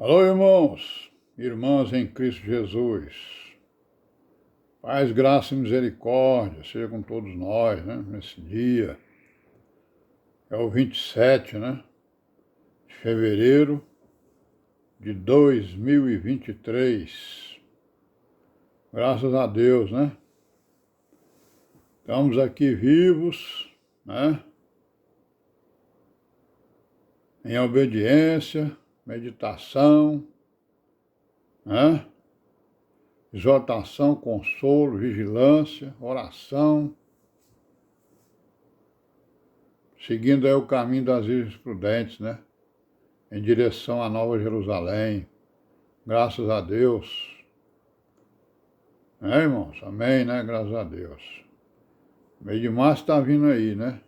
Alô, irmãos, irmãs em Cristo Jesus. Paz, graça e misericórdia seja com todos nós, né? Nesse dia. É o 27, né? De fevereiro de 2023. Graças a Deus, né? Estamos aqui vivos, né? Em obediência, meditação, né? Exortação, consolo, vigilância, oração, seguindo aí o caminho das virgens prudentes, né? Em direção à Nova Jerusalém. Graças a Deus. Né, irmãos? Amém, né? Graças a Deus. Meio de março está vindo aí, né?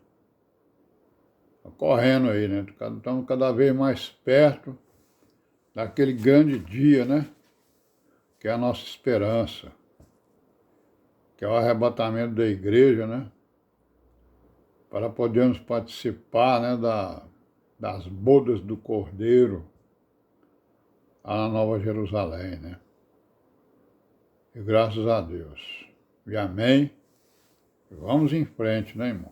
Está correndo aí, né? Estamos cada vez mais perto daquele grande dia, né? Que é a nossa esperança. Que é o arrebatamento da igreja, né? Para podermos participar, né? Das bodas do Cordeiro lá na Nova Jerusalém, né? E graças a Deus. E amém. E vamos em frente, né, irmãos?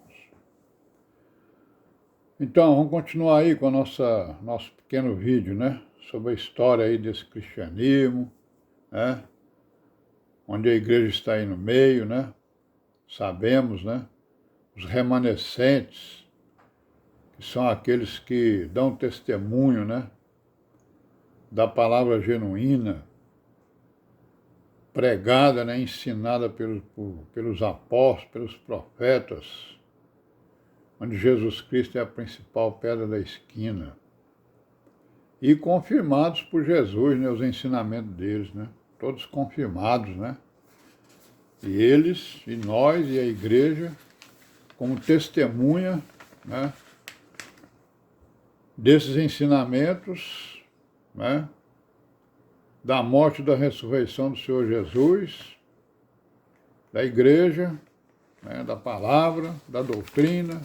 Então, vamos continuar aí com a nosso pequeno vídeo, né? Sobre a história aí desse cristianismo, né? Onde a igreja está aí no meio, né? Sabemos, né? Os remanescentes, que são aqueles que dão testemunho, né? Da palavra genuína, pregada, né? Ensinada pelos apóstolos, pelos profetas, onde Jesus Cristo é a principal pedra da esquina. E confirmados por Jesus, né, os ensinamentos deles, né? Todos confirmados, né? E eles, e nós, e a igreja, como testemunha, né, desses ensinamentos, né, da morte e da ressurreição do Senhor Jesus, da igreja, né, da palavra, da doutrina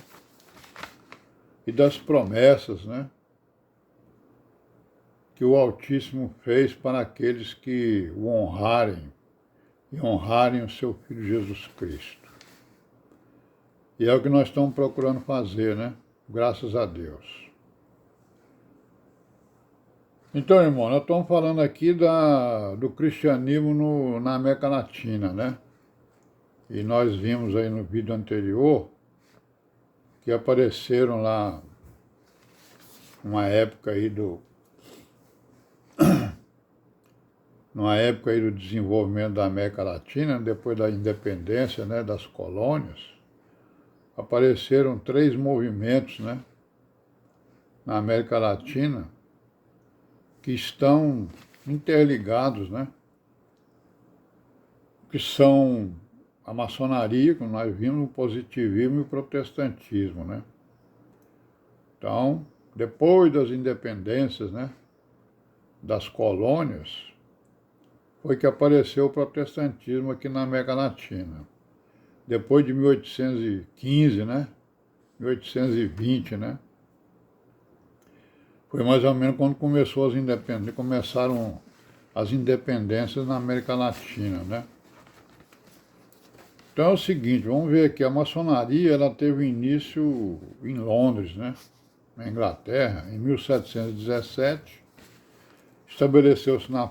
e das promessas, né, que o Altíssimo fez para aqueles que o honrarem e honrarem o seu Filho Jesus Cristo. E é o que nós estamos procurando fazer, né? Graças a Deus. Então, irmão, nós estamos falando aqui do cristianismo na América Latina, né? E nós vimos aí no vídeo anterior que apareceram lá numa época aí do desenvolvimento da América Latina, depois da independência, né, das colônias, apareceram 3 movimentos, né, na América Latina que estão interligados, né, que são a maçonaria, como nós vimos, o positivismo e o protestantismo, né. Então, depois das independências, né, das colônias, foi que apareceu o protestantismo aqui na América Latina. Depois de 1815, né, 1820, né, foi mais ou menos quando começaram as independências na América Latina, né. Então é o seguinte, vamos ver aqui, a maçonaria ela teve início em Londres, né, na Inglaterra, em 1717, estabeleceu-se na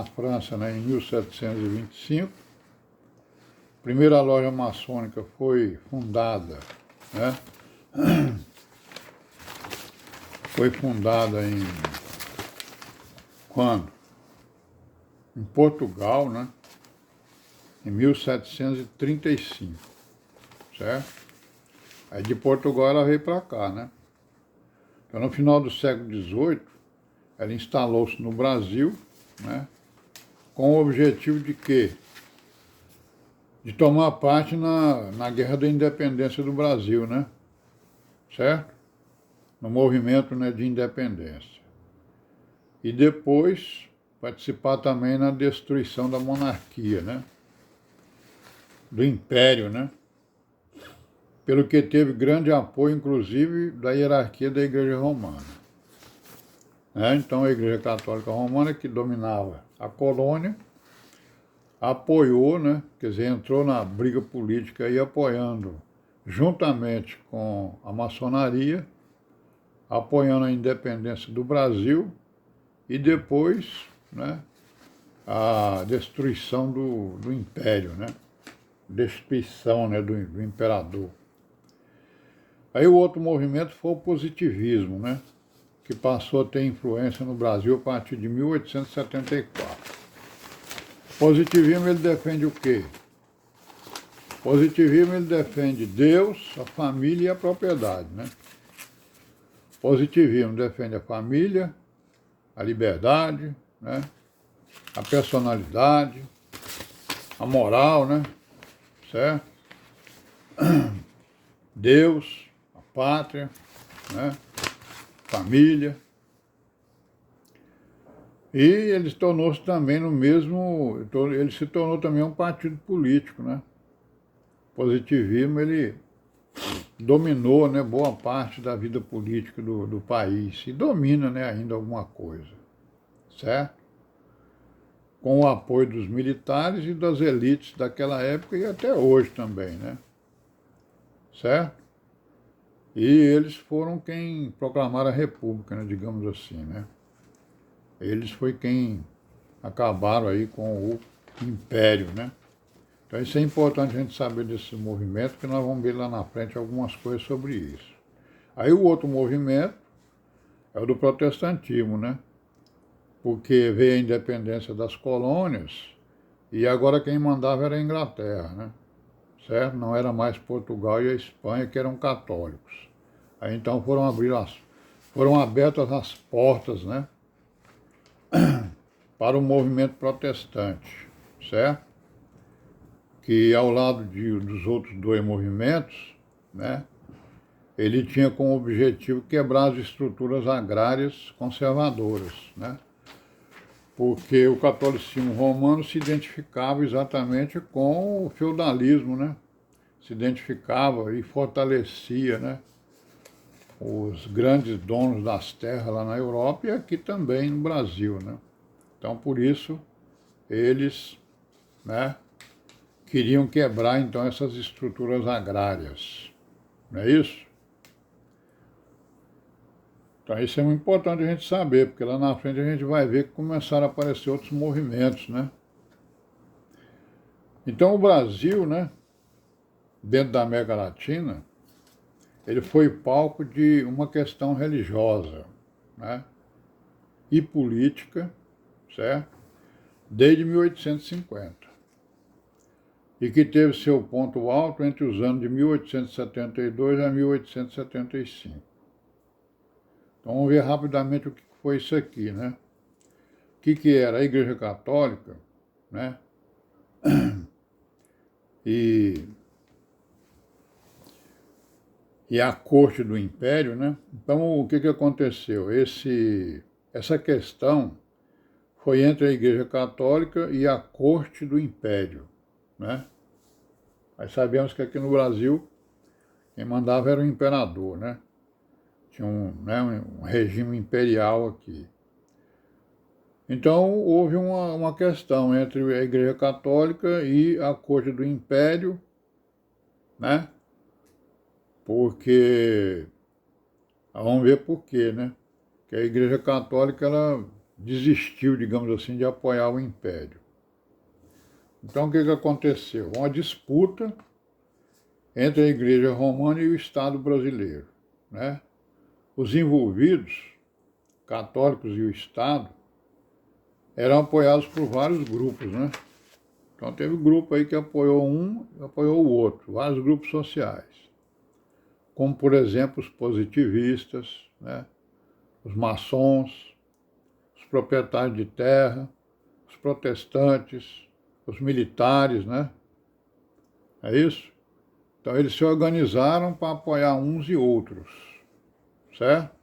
França, né, em 1725, a primeira loja maçônica foi fundada, né, foi fundada quando? Em Portugal, né, em 1735, certo? Aí de Portugal ela veio para cá, né? Então no final do século XVIII, ela instalou-se no Brasil, né, com o objetivo de quê? De tomar parte na Guerra da Independência do Brasil, né? Certo? No movimento, né, de independência. E depois participar também na destruição da monarquia, né? Do império, né? Pelo que teve grande apoio, inclusive, da hierarquia da Igreja Romana. né? Então a Igreja Católica Romana, que dominava a colônia, apoiou, né? Quer dizer, entrou na briga política e apoiando, juntamente com a maçonaria, apoiando a independência do Brasil e depois, né, a destruição do Império, né? Destruição, né, do imperador. Aí o outro movimento foi o positivismo, né, que passou a ter influência no Brasil a partir de 1874. O positivismo, ele defende o quê? O positivismo, ele defende Deus, a família e a propriedade, né? O positivismo defende a família, a liberdade, né, a personalidade, a moral, né, certo? Deus, a pátria, né, família. E ele tornou-se também no mesmo, ele se tornou também um partido político, né? O positivismo, ele dominou, né, boa parte da vida política do país e domina, né, ainda alguma coisa, certo? Com o apoio dos militares e das elites daquela época e até hoje também, né? Certo? E eles foram quem proclamaram a República, né, digamos assim, né? Eles foi quem acabaram aí com o Império, né? Então isso é importante a gente saber desse movimento, que nós vamos ver lá na frente algumas coisas sobre isso. Aí o outro movimento é o do protestantismo, né? Porque veio a independência das colônias e agora quem mandava era a Inglaterra, né? Certo? Não era mais Portugal e a Espanha, que eram católicos. Aí então foram abertas as portas, né, para o movimento protestante, certo? Que ao lado dos outros dois movimentos, né, ele tinha como objetivo quebrar as estruturas agrárias conservadoras, né? Porque o catolicismo romano se identificava exatamente com o feudalismo, né? Se identificava e fortalecia, né, os grandes donos das terras lá na Europa e aqui também no Brasil, né? Então, por isso, eles, né, queriam quebrar, então, essas estruturas agrárias. Não é isso? Então, isso é muito importante a gente saber, porque lá na frente a gente vai ver que começaram a aparecer outros movimentos, né? Então, o Brasil, né, dentro da América Latina, ele foi palco de uma questão religiosa, né, e política, certo? Desde 1850. E que teve seu ponto alto entre os anos de 1872 a 1875. Então vamos ver rapidamente o que foi isso aqui, né? O que era a Igreja Católica, né? E a corte do Império, né? Então o que aconteceu? Essa questão foi entre a Igreja Católica e a corte do Império, né? Nós sabemos que aqui no Brasil quem mandava era o imperador, né? Tinha um regime imperial aqui. Então houve uma questão entre a Igreja Católica e a corte do Império, né? Porque, vamos ver por quê, né? Que a Igreja Católica, ela desistiu, digamos assim, de apoiar o Império. Então o que aconteceu? Uma disputa entre a Igreja Romana e o Estado brasileiro, né? Os envolvidos, católicos e o Estado, eram apoiados por vários grupos, né? Então teve um grupo aí que apoiou um e apoiou o outro, vários grupos sociais. Como, por exemplo, os positivistas, né? Os maçons, os proprietários de terra, os protestantes, os militares, né? É isso? Então eles se organizaram para apoiar uns e outros, certo?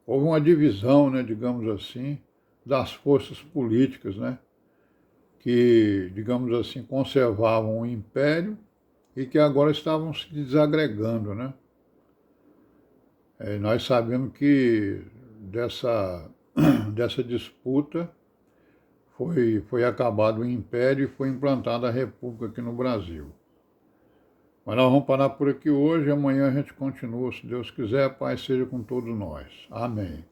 Houve uma divisão, né, digamos assim, das forças políticas, né, que, digamos assim, conservavam o império e que agora estavam se desagregando, né? Nós sabemos que dessa dessa disputa foi acabado o Império e foi implantada a República aqui no Brasil. Mas nós vamos parar por aqui hoje, amanhã a gente continua, se Deus quiser, a paz seja com todos nós. Amém.